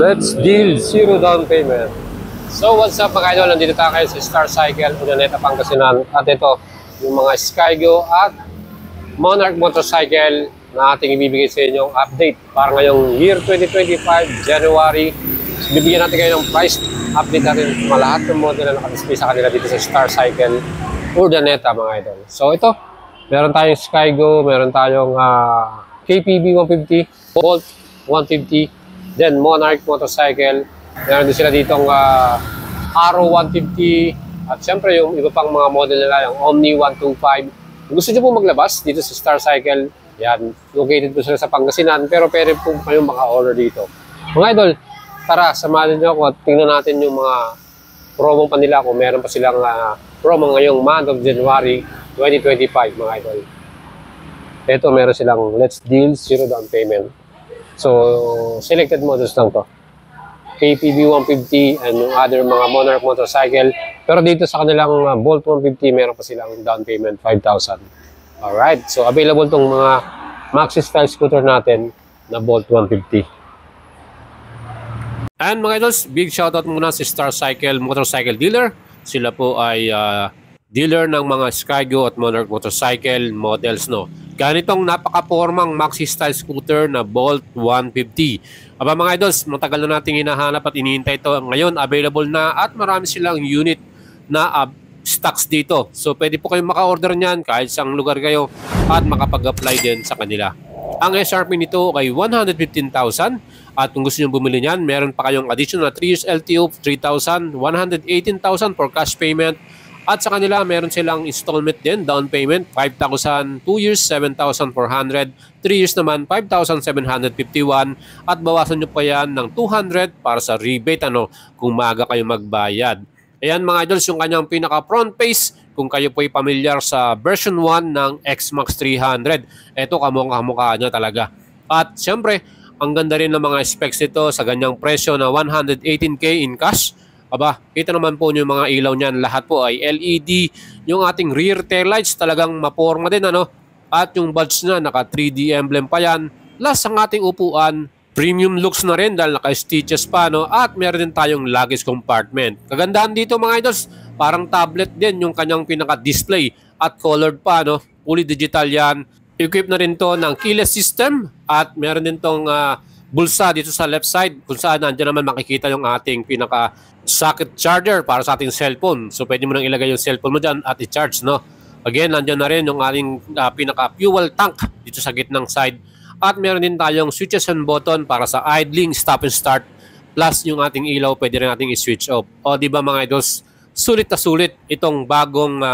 Let's deal, zero down payment. So what's up mga idol, nandito tayo sa Star Cycle, Urdaneta, Pangasinan. At ito, yung mga Skygo at Monarch motorcycle na ating ibibigay sa inyong update para ngayong year 2025, January. So, bibigyan natin kayo ng price update natin mga lahat ng model na nakadisplay sa kanila dito sa Star Cycle, Urdaneta mga idol. So ito, meron tayong Skygo, meron tayong KPB 150, Bolt 150, then Monarch motorcycle. Meron din sila ditong Arrow 150 at syempre yung iba pang mga model nila, yung Omni 125. Kung gusto nyo po maglabas dito sa Star Cycle, yan, located po sila sa Pangasinan, pero pwede po kayong maka-order dito. Mga idol, tara, samahan nyo ako at tingnan natin yung mga promo pa nila kung meron pa silang promo ngayong month of January 2025 mga idol. Ito, meron silang Let's Deal, zero down payment. So, selected models lang to. KPB 150 and yung other mga Monarch motorcycle. Pero dito sa kanilang Bolt 150, meron pa silang down payment 5,000. Alright, so available tong mga maxi style scooter natin na Bolt 150. And mga idols, big shoutout muna si Star Cycle Motorcycle Dealer. Sila po ay dealer ng mga Skygo at Monarch motorcycle models, no. Ganitong napaka-formang maxi style scooter na Bolt 150. Aba mga idols, matagal na nating hinahanap at inihintay ito. Ngayon, available na at marami silang unit na stocks dito. So pwede po kayong maka-order niyan kahit saan lugar kayo at makapag-apply din sa kanila. Ang SRP nito ay 115,000 at kung gusto niyo bumili niyan, meron pa kayong additional 3 years LTO 3,000, 118,000 for cash payment. At sa kanila, meron silang installment din, down payment, 5,000, 2 years, 7,400, 3 years naman, 5,751, at bawasan nyo pa yan ng 200 para sa rebate, kung maaga kayo magbayad. Ayan mga idols, yung kanyang pinaka-front face, kung kayo po'y pamilyar sa version 1 ng X-Max 300. Ito, kamukha niya talaga. At syempre, ang ganda rin ng mga specs nito sa ganyang presyo na 118K in cash. Aba, kita naman po yung mga ilaw niyan. Lahat po ay LED. Yung ating rear tail lights talagang maporma din, At yung bulbs na, naka 3D emblem pa yan. Plus, ang ating upuan, premium looks na rin dahil naka-stitches pa, At meron din tayong luggage compartment. Kagandahan dito mga idols, parang tablet din yung kanyang pinaka-display at colored pa, Fully digital yan. Equip na rin to ng keyless system at meron din tong bulsa dito sa left side kung saan nandiyan naman makikita yung ating pinaka-socket charger para sa ating cellphone. So pwede mo nang ilagay yung cellphone mo dyan at i-charge, Again, nandiyan na rin yung ating pinaka-fuel tank dito sa gitnang side. At meron din tayong switches and button para sa idling, stop and start. Plus yung ating ilaw pwede rin nating i-switch off. O diba mga idols, sulit na sulit itong bagong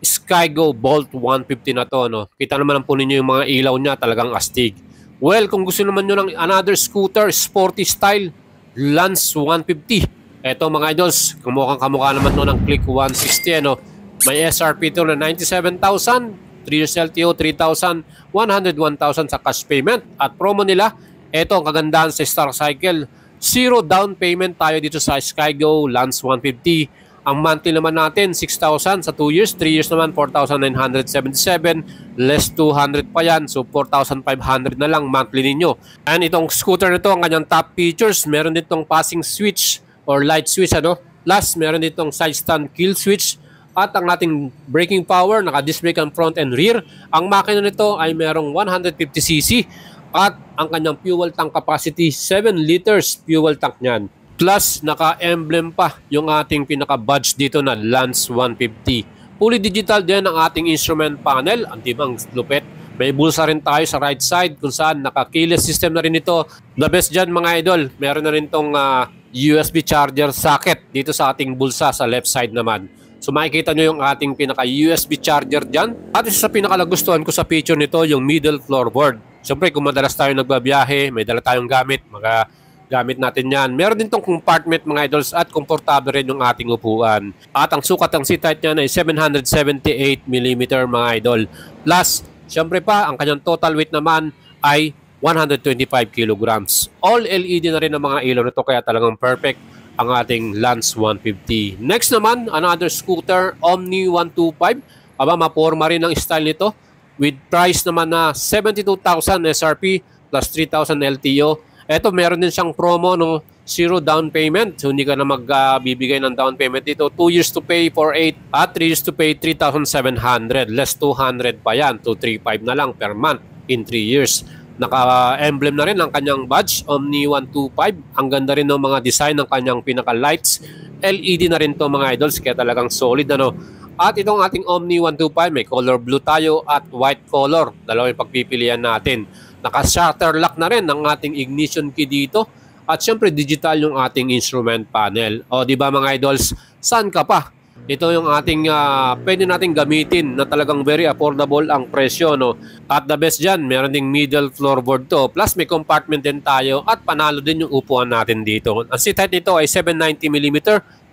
Skygo Bolt 150 na to, Kita naman po ninyo yung mga ilaw niya, talagang astig. Well, kung gusto naman nyo ng another scooter, sporty style, Lance 150. Eto mga idols, kamukha naman to ng Click 160, May SRP to na 97,000, 3 years LTO, 3,000, 101,000 sa cash payment. At promo nila, eto ang kagandahan sa Star Cycle, zero down payment tayo dito sa Skygo Lance 150. Ang monthly naman natin, 6,000 sa 2 years, 3 years naman, 4,977, less 200 pa yan, so 4,500 na lang monthly ninyo. And itong scooter nito, ang kanyang top features, meron ditong passing switch or light switch, Plus, meron ditong side stand kill switch at ang ating braking power, naka-disc brake ang front and rear. Ang makina nito ay merong 150cc at ang kanyang fuel tank capacity, 7 liters fuel tank niyan. Plus, naka-emblem pa yung ating pinaka-badge dito na Lance 150. Fully digital din ang ating instrument panel. Ang tibang lupet. May bulsa rin tayo sa right side kung saan naka-keyless system na rin ito. The best dyan mga idol, meron na rin tong USB charger socket dito sa ating bulsa sa left side naman. So makikita nyo yung ating pinaka-USB charger dyan. At isa sa pinakalagustuhan ko sa picture nito, yung middle floorboard. Siyempre kung madalas tayo nagbabiyahe, may dala tayong gamit, gamit natin yan. Meron din tong compartment mga idols at komportable rin yung ating upuan. At ang sukat ng seat height niya ay 778mm mga idol. Plus, syempre pa, ang kanyang total weight naman ay 125 kilograms. All LED na rin ang mga ilaw nito kaya talagang perfect ang ating Lance 150. Next naman, another scooter, Omni 125. Aba, maporma rin ang style nito. With price naman na 72,000 SRP, plus 3,000 LTO. Ito, meron din siyang promo, no? 0 down payment. So, hindi ka na magbibigay ng down payment dito. 2 years to pay for 8 at 3 years to pay 3,700. Less 200 pa yan. 235 na lang per month in 3 years. Naka-emblem na rin ang kanyang badge, Omni 125. Ang ganda rin ng mga design ng kanyang pinaka-lights. LED na rin to mga idols, kaya talagang solid, ano. At itong ating Omni 125, may color blue tayo at white color. Dalawa yung pagpipilian natin. Naka-shutter lock na rin ang ating ignition key dito. At syempre digital yung ating instrument panel. O di ba mga idols, saan ka pa? Ito yung ating pwede nating gamitin na talagang very affordable ang presyo, no. At the best dyan, meron ding middle floorboard to. Plus may compartment din tayo at panalo din yung upuan natin dito. Ang seat height nito ay 790mm,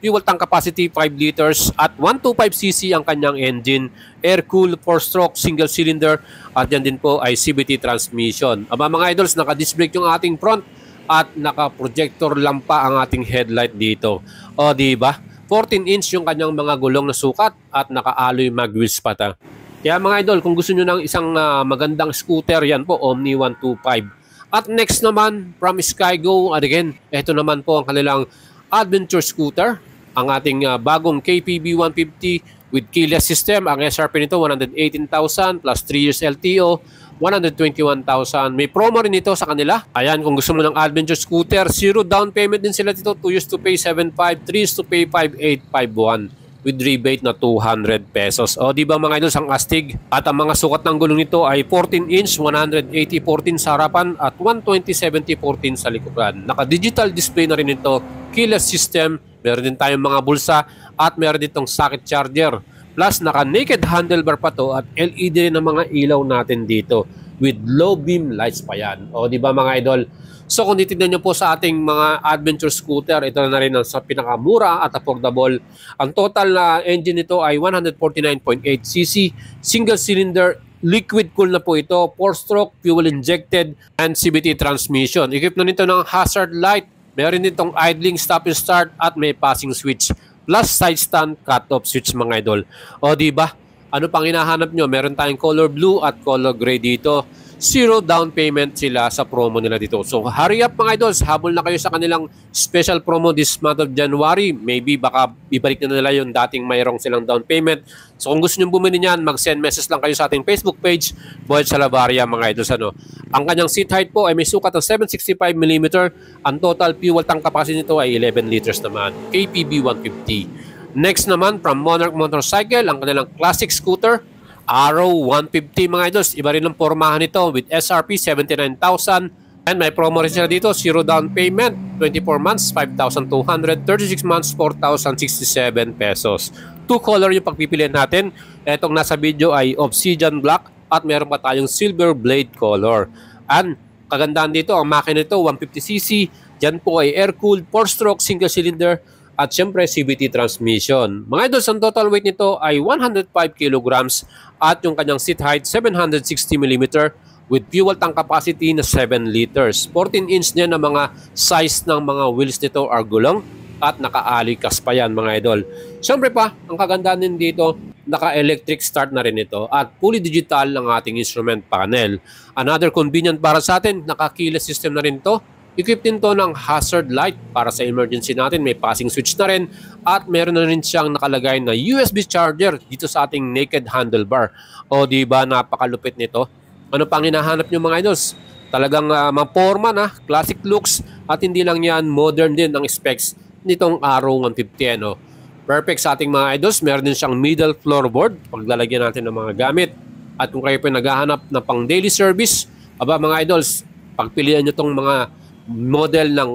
fuel tank capacity 5 liters at 125cc ang kanyang engine, air-cooled 4-stroke single cylinder at yan din po ay CVT transmission. Aba mga idols, naka-disc brake yung ating front at naka-projector lang pa ang ating headlight dito. O di ba? 14-inch yung kanyang mga gulong na sukat at naka-alloy mag wheels pa ta. Kaya mga idol, kung gusto nyo ng isang magandang scooter, yan po, Omni 125. At next naman, from Skygo, again, ito naman po ang kanilang adventure scooter. Ang ating bagong KPB 150 with keyless system. Ang SRP nito, 118,000 plus 3 years LTO. 121,000. May promo rin ito sa kanila. Ayan, kung gusto mo ng adventure scooter, 0 down payment din sila dito. 2 years to pay 7,500, 3 years to pay 5,851 with rebate na 200 pesos. O di ba mga idols, ang astig? At ang mga sukat ng gulong nito ay 14-inch, 180/14 sa harapan at 120/70/14 sa likuran. Naka-digital display na rin ito, keyless system, meron din tayong mga bulsa at meron ditong socket charger. Plus, naka-naked handlebar pa to at LED rin ang mga ilaw natin dito with low beam lights pa yan. O, di ba mga idol? So, kung titignan nyo po sa ating mga adventure scooter, ito na rin sa pinakamura at affordable. Ang total na engine nito ay 149.8cc, single cylinder, liquid cool na po ito, 4-stroke, fuel injected, and CVT transmission. Equip na nito ng hazard light, meron nitong idling, stop and start, at may passing switch. Plus side stand cut-off switch mga idol. O di ba? Ano pang hinahanap nyo? Meron tayong color blue at color gray dito. 0 down payment sila sa promo nila dito. So hurry up mga idols, habol na kayo sa kanilang special promo this month of January. Maybe baka ibalik na nila yung dating mayroong silang down payment. So kung gusto nyo bumili niyan, mag-send message lang kayo sa ating Facebook page, Boyd Salavarria mga idols. Ano? Ang kanyang seat height po ay may sukat ng 765mm. Ang total fuel tank capacity nito ay 11 liters naman. KPB 150. Next naman from Monarch Motorcycle, ang kanilang classic scooter, Arrow 150 mga idols. Iba rin ang pormahan nito with SRP 79,000 and may promo rin sila dito, 0 down payment, 24 months 5,200, 36 months 4,067 pesos. 2 color yung pagpipilian natin. Etong nasa video ay Obsidian Black at meron pa tayong Silver Blade color. And kagandaan dito, ang makina nito 150cc, dyan po ay air-cooled 4-stroke single cylinder at syempre CVT transmission. Mga idols, ang total weight nito ay 105 kilograms at yung kanyang seat height 760mm with fuel tank capacity na 7 liters. 14-inch niya na mga size ng mga wheels nito are gulong at naka-alikas pa yan mga idol. Syempre pa, ang kagandaan din dito, naka-electric start na rin ito at fully digital ang ating instrument panel. Another convenient para sa atin, naka-keyless system na rin to. Equip din to ng hazard light para sa emergency natin. May passing switch na rin at meron na rin siyang nakalagay na USB charger dito sa ating naked handlebar. O di ba napakalupit nito? Ano pang hinahanap nyo mga idols? Talagang maporma na, classic looks at hindi lang yan, modern din ang specs nitong Arrow 150. Ano? Perfect sa ating mga idols. Meron din siyang middle floorboard. Paglalagyan natin ng mga gamit. At kung kayo po naghahanap na pang daily service, aba mga idols, pagpilian nyo tong mga model ng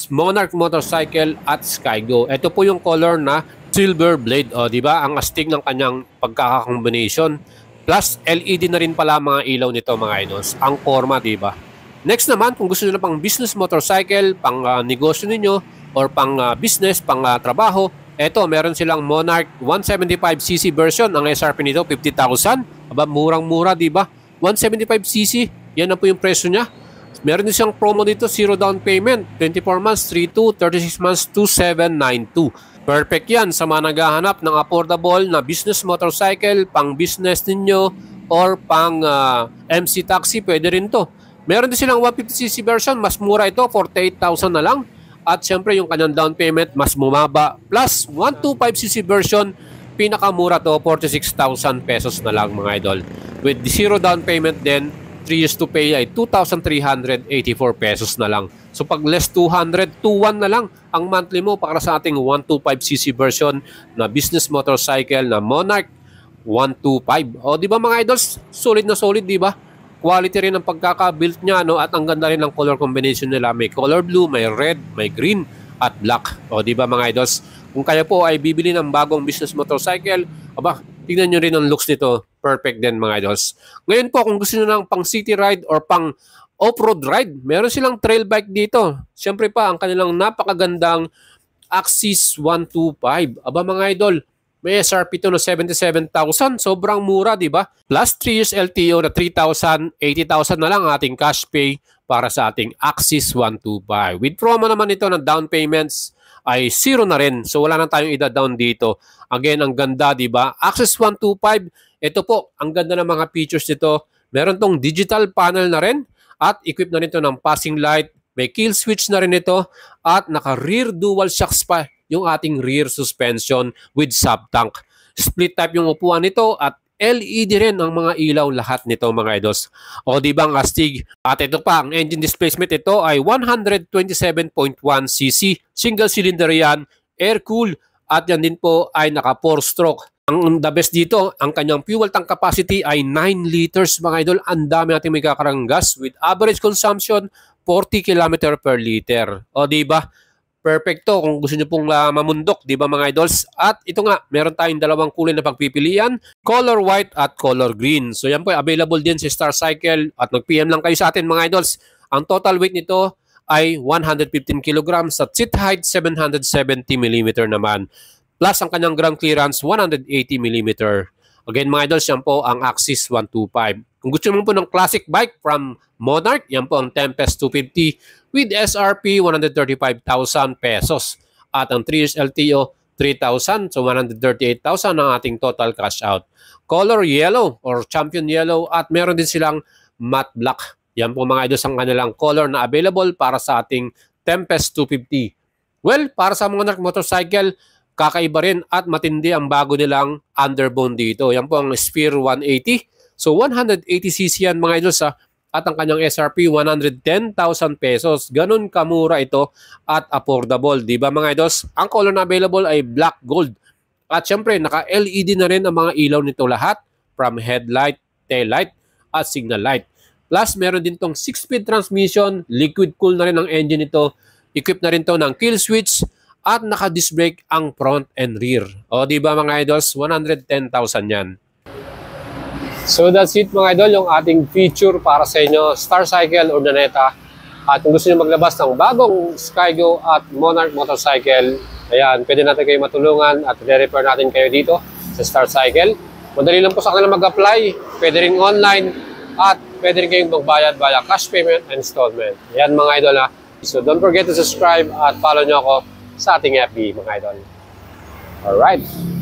Monarch Motorcycle at Skygo. Ito po yung color na Silver Blade. O, di ba? Ang astig ng kanyang pagkakakombination. Plus, LED na rin pala mga ilaw nito mga idols. Ang forma, di ba? Next naman, kung gusto nyo pang business motorcycle, pang negosyo ninyo, or pang business, pang trabaho, eto, meron silang Monarch 175cc version. Ang SRP nito, 50,000. Aba, murang-mura, di ba? 175cc, yan na po yung presyo niya. Meron din siyang promo dito, 0 down payment, 24 months, 3,200, 36 months, 2,792. Perfect yan sa mga naghahanap ng affordable na business motorcycle, pang business ninyo, or pang MC taxi, pwede rin to. Meron din silang 150cc version, mas mura ito, 48,000 na lang. At syempre yung kanyang down payment, mas bumaba. Plus, 125cc version, pinakamura to, 46,000 pesos na lang mga idol. With zero down payment din, 3 years to pay ay 2,384 pesos na lang. So pag less 200, 2,1 na lang ang monthly mo para sa ating 125cc version na business motorcycle na Monarch 125. O di ba mga idols, solid na solid, di ba? Quality rin ang pagkaka-built niya, no? At ang ganda rin ng color combination nila. May color blue, may red, may green at black. O di ba mga idols? Kung kaya po ay bibili ng bagong business motorcycle, aba, tingnan nyo rin ang looks nito. Perfect din mga idols. Ngayon po, kung gusto nyo ng pang city ride or pang off-road ride, meron silang trail bike dito. Siyempre pa, ang kanilang napakagandang Axis 125. Aba mga idol, may SRP to na 77,000. Sobrang mura, di ba? Plus 3 years LTO na 3,000, 80,000 na lang ating cash pay para sa ating Axis 125. With promo naman ito ng down payments ay 0 na rin. So wala na tayong ida-down dito. Again, ang ganda, di ba? Axis 125, ito po, ang ganda ng mga features nito. Meron tong digital panel na rin at equipped na rin ito ng passing light. May kill switch na rin ito at naka-rear dual shocks pa yung ating rear suspension with sub-tank. Split type yung upuan nito at LED rin ang mga ilaw lahat nito mga idols. O di ba ang astig? At ito pa, ang engine displacement ito ay 127.1cc. Single cylinder yan, air-cool at yan din po ay naka 4-stroke. Ang the best dito, ang kanyang fuel tank capacity ay 9 liters mga idol. Ang dami natin may kakarang gas with average consumption 40 km per liter. O di ba? Perfecto kung gusto niyo pong mamundok, di ba mga idols? At ito nga, meron tayong dalawang kulay na pagpipilian, color white at color green. So yan po, available din sa Star Cycle at mag-PM lang kayo sa atin mga idols. Ang total weight nito ay 115 kg at seat height 770 mm naman. Plus ang kanyang ground clearance 180 mm. Again mga idols, yan po ang Axis 125. Kung gusto mo po ng classic bike from Monarch, yan po ang Tempest 250 with SRP 135,000 pesos. At ang 3 years LTO 3,000, so 138,000 ang ating total cash out. Color yellow or champion yellow at meron din silang matte black. Yan po mga idols ang kanilang color na available para sa ating Tempest 250. Well, para sa Monarch motorcycle, kakaiba rin at matindi ang bago nilang underbone dito. Yan po ang Sphere 180. So 180cc yan mga idols ha. At ang kanyang SRP 110,000 pesos. Ganun kamura ito at affordable. Diba mga idols? Ang color na available ay black gold. At syempre naka-LED na rin ang mga ilaw nito lahat. From headlight, tail light at signal light. Plus meron din tong 6-speed transmission. Liquid cool na rin ang engine nito. Equipped na rin to ng kill switch. At naka-disc brake ang front and rear. O diba mga idols? 110,000 yan. So that's it mga idol, yung ating feature para sa inyo, Star Cycle or Naneta. At kung gusto nyo maglabas ng bagong Skygo at Monarch motorcycle, ayan, pwede natin kayo matulungan at re-repair natin kayo dito sa Star Cycle. Madali lang po sa kanila mag-apply, pwede rin online at pwede rin kayong magbayad via cash payment and installment. Ayan mga idol ha. So don't forget to subscribe at follow nyo ako sa ating FB mga idol. Alright.